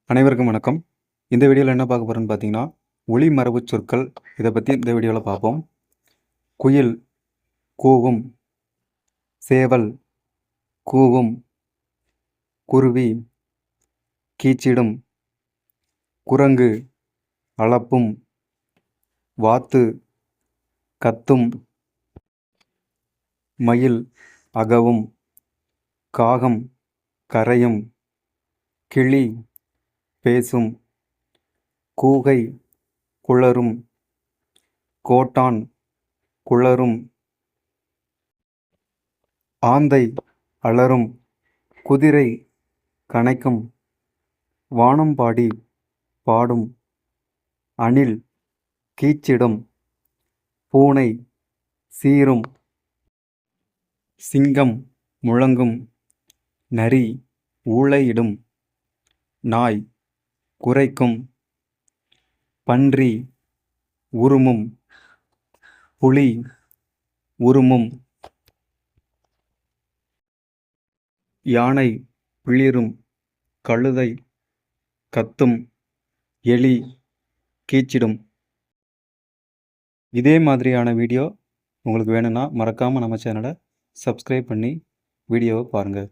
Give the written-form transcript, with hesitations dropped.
அனைவருக்கும் வணக்கம். இந்த வீடியோவில் என்ன பார்க்க போகிறோன்னு பார்த்தீங்கன்னா, ஒலி மரபு சொற்கள் இதை பற்றி இந்த வீடியோவில் பார்ப்போம். குயில் கூவும், சேவல் கூவும், குருவி கீச்சிடும், குரங்கு அளப்பும், வாத்து கத்தும், மயில் அகவும், காகம் கரையும், கிளி பேசும், கூகை குளரும், கோட்டான் குளரும், ஆந்தை அலறும், குதிரை கனைக்கும், வானம்பாடி பாடும், அணில் கீச்சிடும், பூனை சீரும், சிங்கம் முழங்கும், நரி ஊளையிடும், நாய் குரைக்கும், பன்றி உருமும், புலி உருமும், யானை பிளிரும், கழுதை கத்தும், எலி கீச்சிடும். இதே மாதிரியான வீடியோ உங்களுக்கு வேணும்னா மறக்காமல் நம்ம சேனலை சப்ஸ்கிரைப் பண்ணி வீடியோவை பாருங்கள்.